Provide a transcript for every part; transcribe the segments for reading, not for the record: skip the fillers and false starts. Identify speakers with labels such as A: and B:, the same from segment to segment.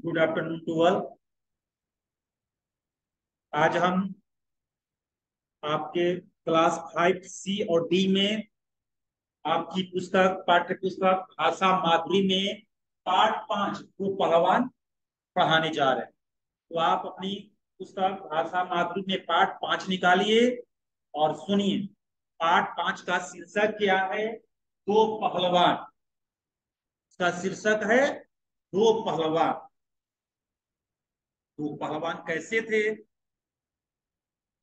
A: Good afternoon to all. आज हम आपके क्लास 5C और डी में आपकी पुस्तक पाठ्य पुस्तक भाषा माधुरी में पाठ 5 को पहलवान पढ़ाने जा रहे हैं। तो आप अपनी पुस्तक भाषा माधुरी में पाठ 5 निकालिए और सुनिए। पाठ 5 का शीर्षक क्या है? दो पहलवान। इसका शीर्षक है दो पहलवान। दो पहलवान कैसे थे?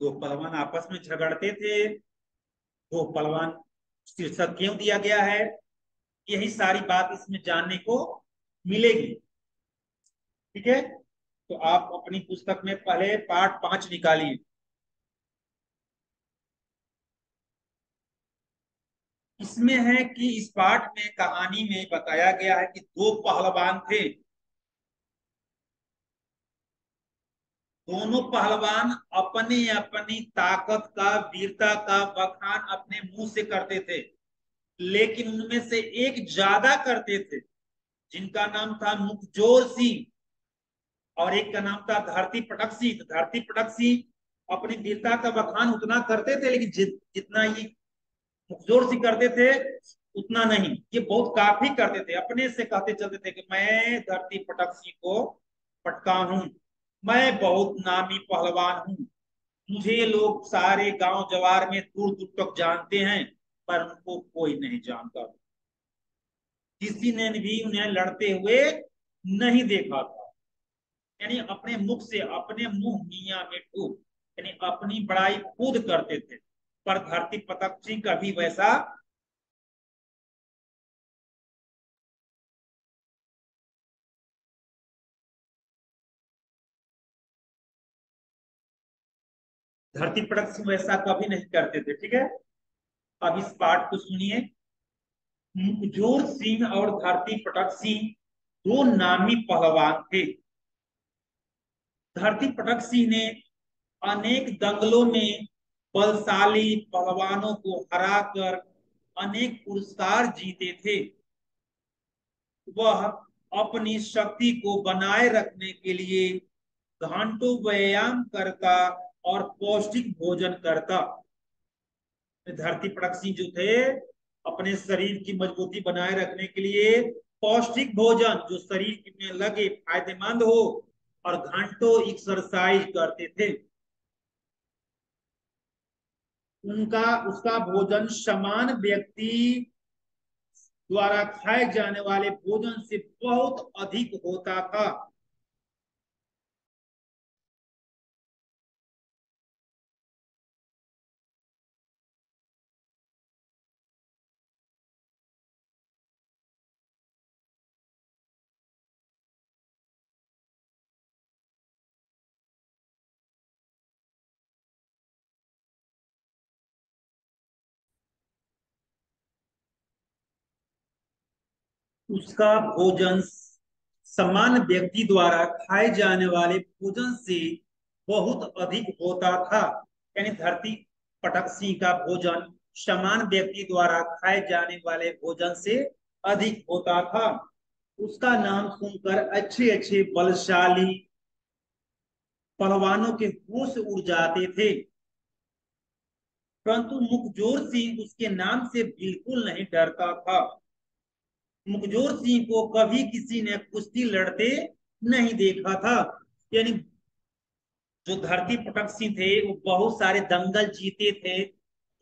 A: दो पहलवान आपस में झगड़ते थे। दो पहलवान शीर्षक क्यों दिया गया है? यही सारी बात इसमें जानने को मिलेगी। ठीक है, तो आप अपनी पुस्तक में पहले पाठ 5 निकालिए। इसमें है कि इस पाठ में कहानी में बताया गया है कि दो पहलवान थे। दोनों पहलवान अपनी अपनी ताकत का वीरता का बखान अपने मुंह से करते थे, लेकिन उनमें से एक ज्यादा करते थे, जिनका नाम था मुखजोर सिंह, और एक का नाम था धरती पटक सिंह। धरती पटक सिंह अपनी वीरता का बखान उतना करते थे, लेकिन जितना ये मुखजोर सिंह करते थे उतना नहीं। ये बहुत काफी करते थे, अपने से कहते चलते थे कि मैं धरती पटक सिंह को पटका हूं, मैं बहुत नामी पहलवान हूं, मुझे लोग सारे गांव जवार में दूर दूर तक जानते हैं, पर उनको कोई नहीं जानता। किसी ने भी उन्हें लड़ते हुए नहीं देखा था। यानी अपने मुख से अपने मुंह मियां मिट्टू, यानी अपनी बड़ाई खुद करते थे। पर धरती प्रताप सिंह कभी वैसा धरती प्रताप सिंह वैसा कभी नहीं करते थे। ठीक है, अब इस पाठ को सुनिए। मुखजोर सिंह और धरती पटक सिंह दो नामी पहलवान थे। धरती पटक सिंह ने अनेक दंगलों में बलशाली पहलवानों को हराकर अनेक पुरस्कार जीते थे। वह अपनी शक्ति को बनाए रखने के लिए घंटों व्यायाम करता और पौष्टिक भोजन करता। धरती पटक सिंह जो थे, अपने शरीर की मजबूती बनाए रखने के लिए पौष्टिक भोजन जो शरीर में लगे, फायदेमंद हो, और घंटों एक्सरसाइज करते थे। उनका उसका भोजन समान व्यक्ति द्वारा खाए जाने वाले भोजन से बहुत अधिक होता था। उसका भोजन समान व्यक्ति द्वारा खाए जाने वाले भोजन से बहुत अधिक होता था। यानी धरती पटक सिंह का भोजन समान व्यक्ति द्वारा खाए जाने वाले भोजन से अधिक होता था। उसका नाम सुनकर अच्छे अच्छे बलशाली पहलवानों के होश उड़ जाते थे, परंतु मुखजोर सिंह उसके नाम से बिल्कुल नहीं डरता था। मुखजोर सिंह को कभी किसी ने कुश्ती लड़ते नहीं देखा था। यानी जो धरती पटक सिंह थे वो बहुत सारे दंगल जीते थे,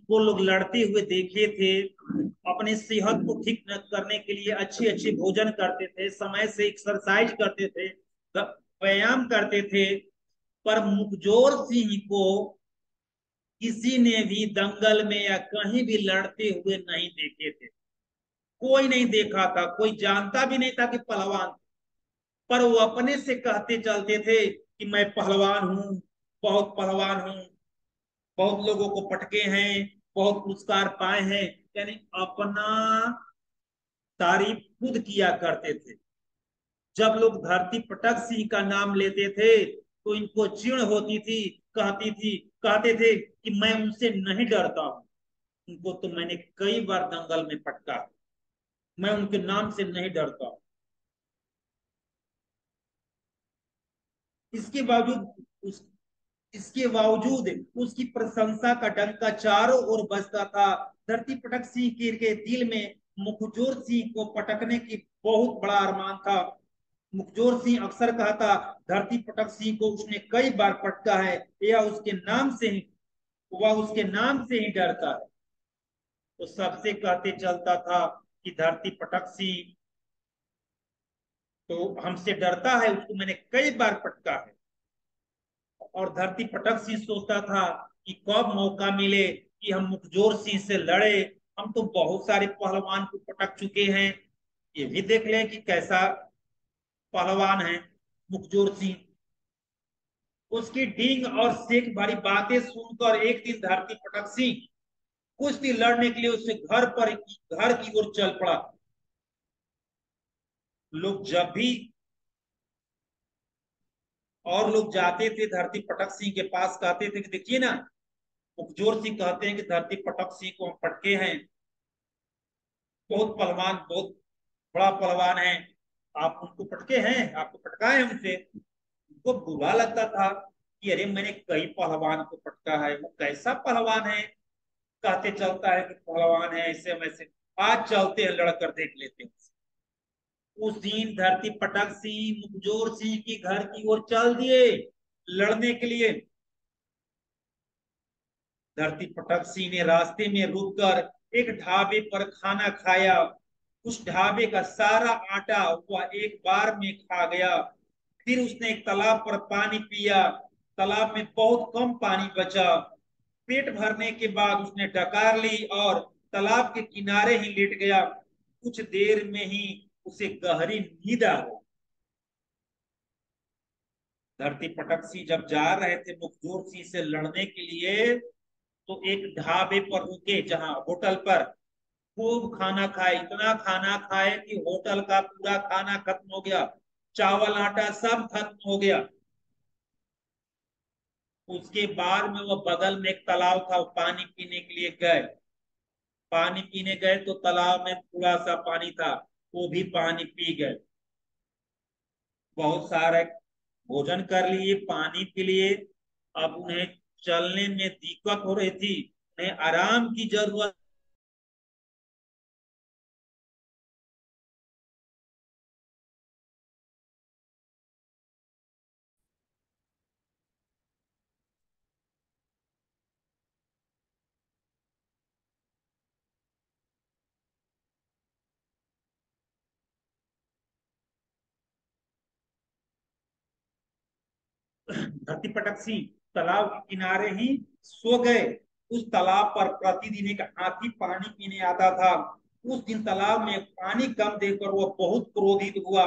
A: वो लोग लड़ते हुए देखे थे। अपने सेहत को ठीक करने के लिए अच्छे अच्छे भोजन करते थे, समय से एक्सरसाइज करते थे, व्यायाम करते थे। पर मुखजोर सिंह को किसी ने भी दंगल में या कहीं भी लड़ते हुए नहीं देखे थे। कोई नहीं देखा था, कोई जानता भी नहीं था कि पहलवान। पर वो अपने से कहते चलते थे कि मैं पहलवान हूँ, बहुत पहलवान हूँ, बहुत लोगों को पटके हैं, बहुत पुरस्कार पाए हैं। यानी अपना तारीफ खुद किया करते थे। जब लोग धरती पटक सिंह का नाम लेते थे तो इनको चिढ़ होती थी, कहती थी कहते थे कि मैं उनसे नहीं डरता हूं, उनको तो मैंने कई बार दंगल में पटका, मैं उनके नाम से नहीं डरता। इसके बावजूद उस इसके बावजूद उसकी प्रशंसा का डंका चारों ओर बजता था। धरती पटक सिंह के दिल में मुखजोर सिंह को पटकने की बहुत बड़ा अरमान था। मुखजोर सिंह अक्सर कहता, धरती पटक सिंह को उसने कई बार पटका है, या उसके नाम से ही वह उसके नाम से ही डरता है। तो सबसे कहते चलता था कि धरती पटक सिंह तो हमसे डरता है, उसको मैंने कई बार पटका है। और धरती पटक सिंह सोचता था कि कब मौका मिले कि हम मुखजोर सिंह से लड़े। हम तो बहुत सारे पहलवान को पटक चुके हैं, ये भी देख लें कि कैसा पहलवान है मुखजोर सिंह। उसकी डींग और सेक भरी बातें सुनकर एक दिन धरती पटक सिंह कुश्ती लड़ने के लिए उससे घर की ओर चल पड़ा। लोग जब भी और लोग जाते थे धरती पटक सिंह के पास, कहते थे कि देखिए ना, मुखजोर सिंह कहते हैं कि धरती पटक सिंह को हम पटके हैं, बहुत पहलवान, बहुत बड़ा पहलवान है, आप उनको पटके हैं, आपको पटकाए हमसे। उनको बुरा लगता था कि अरे मैंने कई पहलवान को पटका है, वो कैसा पहलवान है, कहते चलता है कि पहलवान है ऐसे वैसे, आज चलते हैं लड़कर देख लेते हैं। उस दिन धरती पटक सिंह मुखजोर सिंह की घर की ओर चल दिए लड़ने के लिए। धरती पटक सिंह ने रास्ते में रुककर एक ढाबे पर खाना खाया। उस ढाबे का सारा आटा वह एक बार में खा गया। फिर उसने एक तालाब पर पानी पिया। तालाब में बहुत कम पानी बचा। पेट भरने के बाद उसने डकार ली और तालाब के किनारे ही लेट गया। कुछ देर में ही उसे गहरी नींद आ गई। धरती पटक सिंह जब जा रहे थे मुखजोर सिंह से लड़ने के लिए, तो एक ढाबे पर रुके, जहां होटल पर खूब खाना खाए, इतना खाना खाए कि होटल का पूरा खाना खत्म हो गया, चावल आटा सब खत्म हो गया। उसके बाद में वो बगल में एक तालाब था, वो पानी पीने के लिए गए। पानी पीने गए तो तालाब में थोड़ा सा पानी था, वो भी पानी पी गए। बहुत सारे भोजन कर लिए, पानी पी लिए। अब उन्हें चलने में दिक्कत हो रही थी, उन्हें आराम की जरूरत। धरती पटक सिंह तालाब के किनारे ही सो गए। उस तालाब पर प्रतिदिन एक हाथी पानी पीने आता था। उस दिन तालाब में पानी कम देखकर वह बहुत क्रोधित हुआ।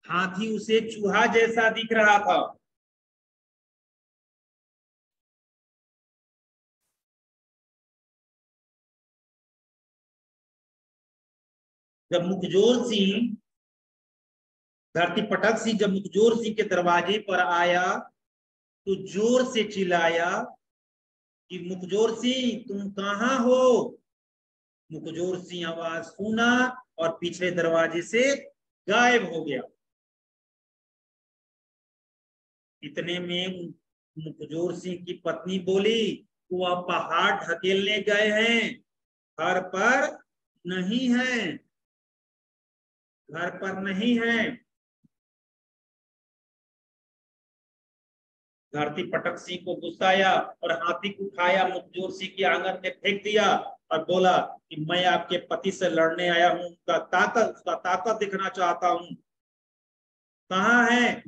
A: हाथी उसे चूहा जैसा दिख रहा था। जब मुखजोर सिंह धरती पटक सिंह जब मुखजोर सिंह के दरवाजे पर आया तो जोर से चिल्लाया कि मुखजोर सिंह तुम कहाँ हो। मुखजोर सिंह आवाज सुना और पीछे दरवाजे से गायब हो गया। इतने में मुखजोर सिंह की पत्नी बोली, वह पहाड़ ढकेलने गए हैं, घर पर नहीं है, घर पर नहीं है। धरती पटक सिंह को गुस्सा आया और हाथी को उठाया, मुखजोर सिंह के आंगन में फेंक दिया और बोला कि मैं आपके पति से लड़ने आया हूं, उसका ताकत दिखना चाहता हूं, कहाँ है।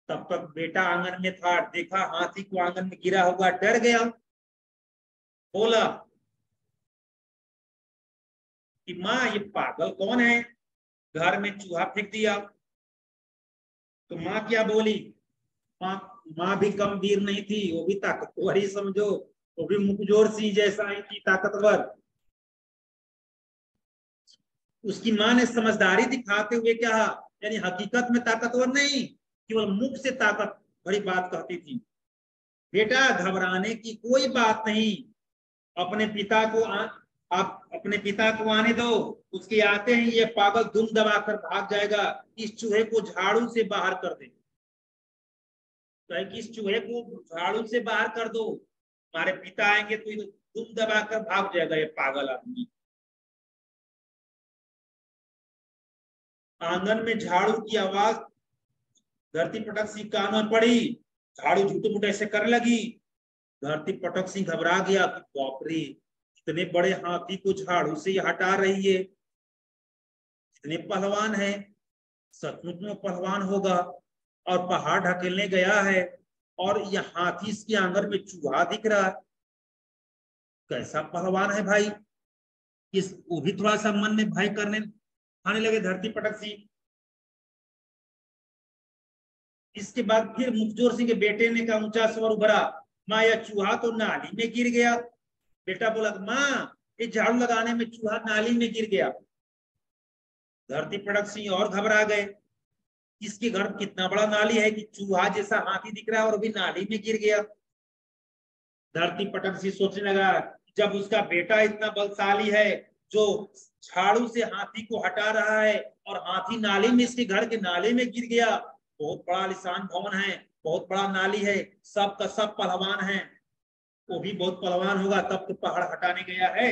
A: तब तक बेटा आंगन में था, देखा हाथी को आंगन में गिरा होगा, डर गया, बोला कि माँ ये पागल कौन है, घर में चूहा फेंक दिया। तो माँ क्या बोली, माँ माँ भी कम वीर नहीं थी, वो भी ताकतवर ही समझो, वो भी मुखजोर सिंह जैसा ही थी ताकतवर। उसकी माँ ने समझदारी दिखाते हुए कहा, यानी हकीकत में ताकतवर नहीं, केवल मुख से ताकत भरी बात कहती थी। बेटा घबराने की कोई बात नहीं, अपने पिता को आप अपने पिता को आने दो, उसके आते ही ये पागल दुम दबाकर भाग जाएगा। इस चूहे को झाड़ू से बाहर कर दे, कि इस चूहे को झाड़ू से बाहर कर दो, हमारे पिता आएंगे तो दुम दबाकर भाग जाएगा ये पागल आदमी। आंगन में झाड़ू की आवाज धरती पटक सिंह कान में पड़ी, झाड़ू झूठे मूठे ऐसे करने लगी। धरती पटक सिंह घबरा गया कि बाप रे, इतने बड़े हाथी को झाड़ू से हटा रही है, इतने पहलवान है, सचमुच में पहलवान होगा और पहाड़ ढकेलने गया है और यह हाथी इसके आंगन में चूहा दिख रहा है, कैसा पहलवान है भाई। इस वो भी थोड़ा सा मन में भय करने आने लगे धरती पटक सिंह। इसके बाद फिर मुखजोर सिंह के बेटे ने कहा ऊंचा स्वर उभरा, माँ यह चूहा तो नाली में गिर गया। बेटा बोला, माँ ये झाड़ू लगाने में चूहा नाली में गिर गया। धरती पटक सिंह और घबरा गए, इसके घर कितना बड़ा नाली है कि चूहा जैसा हाथी दिख रहा है और भी नाली में गिर गया। धरती पटक सिंह सोचने लगा, जब उसका बेटा इतना बलशाली है जो झाड़ू से हाथी को हटा रहा है और हाथी नाली में इसके घर के नाले में गिर गया, बहुत बड़ा आलीशान भवन है, बहुत बड़ा नाली है, सब का सब पहलवान है, वो भी बहुत पहलवान होगा तब तो पहाड़ हटाने गया है।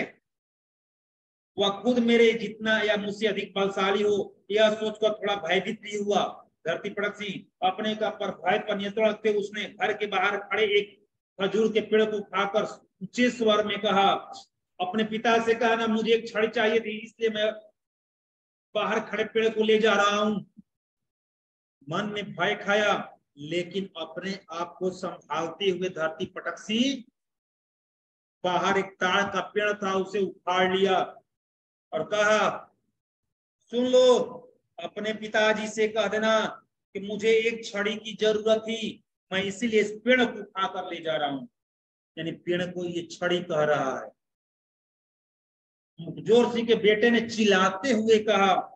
A: वह खुद मेरे जितना या मुझसे अधिक बलशाली हो, यह सोचकर थोड़ा भयभीत भी हुआ। धरती पटक सिंह अपने का पर भय पर नियंत्रण रखते उसने घर के बाहर खड़े एक खजूर के पेड़ को उठाकर ऊंचे स्वर में कहा, अपने पिता से कहा ना मुझे एक छड़ी चाहिए थी, इसलिए मैं बाहर खड़े पेड़ को ले जा रहा हूं। मन में भय खाया लेकिन अपने आप को संभालते हुए धरती पटक सिंह बाहर एक ताड़ का पेड़ था उसे उखाड़ लिया और कहा, सुन लो, अपने पिताजी से कह देना कि मुझे एक छड़ी की जरूरत थी, मैं इसीलिए इस पेड़ को उठाकर ले जा रहा हूं। यानी पेड़ को ये छड़ी कह रहा है। मुखजोर सिंह के बेटे ने चिल्लाते हुए कहा,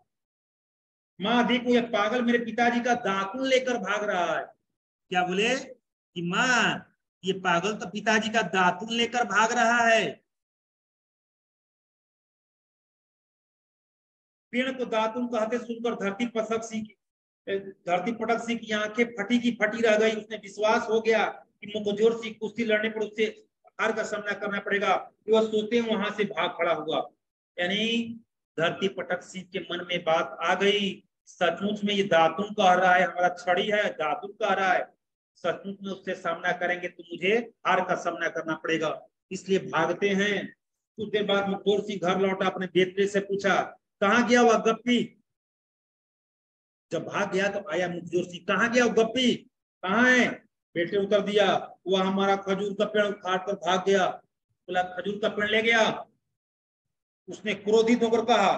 A: माँ देखो ये पागल मेरे पिताजी का दातुन लेकर भाग रहा है। क्या बोले कि माँ ये पागल तो पिताजी का दातुन लेकर भाग रहा है। पेड़ को दातुन कहते सुनकर धरती पटक सिंह की आंखें फटी की फटी रह गई। उसने विश्वास हो गया कि मुखजोर सिंह कुश्ती लड़ने पर उससे हार का सामना करना पड़ेगा। वह सोते वहां से भाग खड़ा हुआ। यानी धरती पटक सिंह के मन में बात आ गई, सचमुच में ये दातुन कह रहा है, हमारा छड़ी है दातुन कह रहा है, सचमुच में उससे सामना करेंगे तो मुझे हार का सामना करना पड़ेगा, इसलिए भागते हैं। कुछ देर बाद मुखजोर सिंह घर लौटा, अपने बेटे से पूछा, कहाँ गया वह गप्पी। जब भाग गया तो आया मुखजोर सिंह, कहाँ गया वो गप्पी, कहाँ है। बेटे उत्तर दिया, वह हमारा खजूर का पेड़ उखाड़ कर भाग गया। बोला खजूर का पेड़ ले गया। उसने क्रोधित होकर कहा,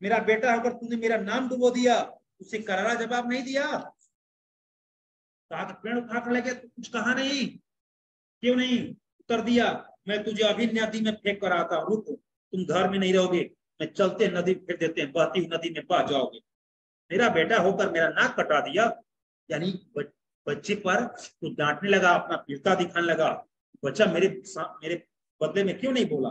A: मेरा बेटा होकर तूने मेरा नाम डुबो दिया। उसे करारा जवाब नहीं दिया। कहा कि पेड़ उठा कर लेके कुछ कहा नहीं, क्यों नहीं? उत्तर दिया, मैं तुझे अभी नदी में फेंक कर आता हूँ, रुक, तुम घर में नहीं रहोगे, मैं चलते नदी फेंक देते हैं, बहती हुई नदी में बह जाओगे। मेरा बेटा होकर मेरा नाक कटा दिया। यानी बच्चे पर तो डांटने लगा, अपना पीड़ता दिखाने लगा। बच्चा मेरे मेरे बदले में क्यों नहीं बोला?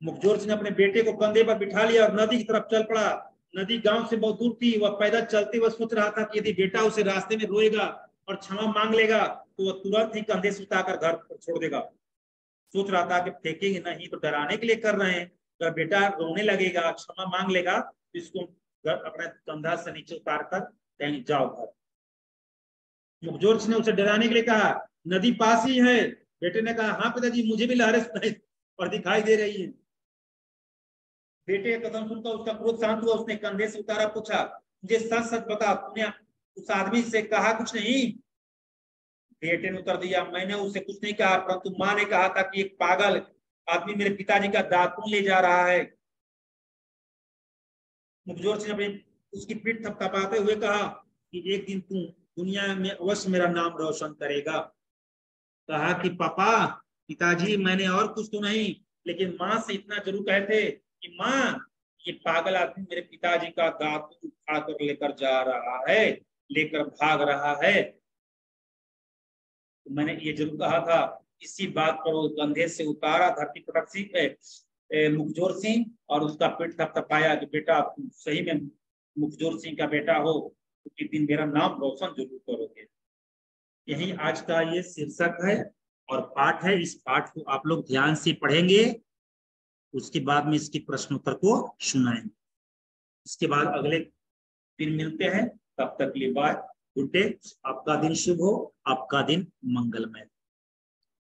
A: मुखजोर सिंह ने अपने बेटे को कंधे पर बिठा लिया और नदी की तरफ चल पड़ा। नदी गांव से बहुत दूर थी। वह पैदल चलते हुए सोच रहा था कि यदि बेटा उसे रास्ते में रोएगा और क्षमा मांग लेगा तो वह तुरंत ही कंधे से उतारकर घर पर छोड़ देगा। सोच रहा था कि फेंकेंगे नहीं तो डराने के लिए कर रहे हैं, अगर बेटा रोने लगेगा, क्षमा मांग लेगा तो इसको अपने कंधा से नीचे उतार कर कहीं जाओ घर। मुखजोर सिंह ने उसे डराने के लिए कहा, नदी पास ही है। बेटे ने कहा, हाँ पिताजी, मुझे भी लहरें सुनाई और दिखाई दे रही है। बेटे का कदम सुनकर उसका क्रोध शांत हुआ। उसने कंधे से उतारा, पूछा, मुझे सच सच बता, तूने उस आदमी से कहा कुछ नहीं? बेटे ने उत्तर दिया, मैंने उसे कुछ नहीं कहा, परंतु माँ ने कहा था कि एक पागल आदमी मेरे पिताजी का दातून ले जा रहा है। मुखजोर सिंह ने उसकी पीठ थपथपाते हुए कहा कि एक दिन तू दुनिया में अवश्य मेरा नाम रोशन करेगा। कहा कि पापा, पिताजी, मैंने और कुछ तो नहीं, लेकिन माँ से इतना जरूर कहते कि माँ, ये पागल आदमी मेरे पिताजी का दातून उठाकर लेकर जा रहा है, लेकर भाग रहा है। तो मैंने ये जरूर कहा था। इसी बात पर वो कंधे से उतारा धरती पटक सिंह मुखजोर सिंह और उसका पेट थपथपाया कि बेटा, तुम सही में मुखजोर सिंह का बेटा हो तो एक दिन मेरा नाम रोशन जरूर करोगे। यही आज का ये शीर्षक है और पाठ है। इस पाठ को आप लोग ध्यान से पढ़ेंगे, उसके बाद में इसके प्रश्नोत्तर को सुनाएंगे। इसके बाद अगले दिन मिलते हैं, तब तक के लिए बाय, गुड डे। आपका दिन शुभ हो, आपका दिन मंगलमय।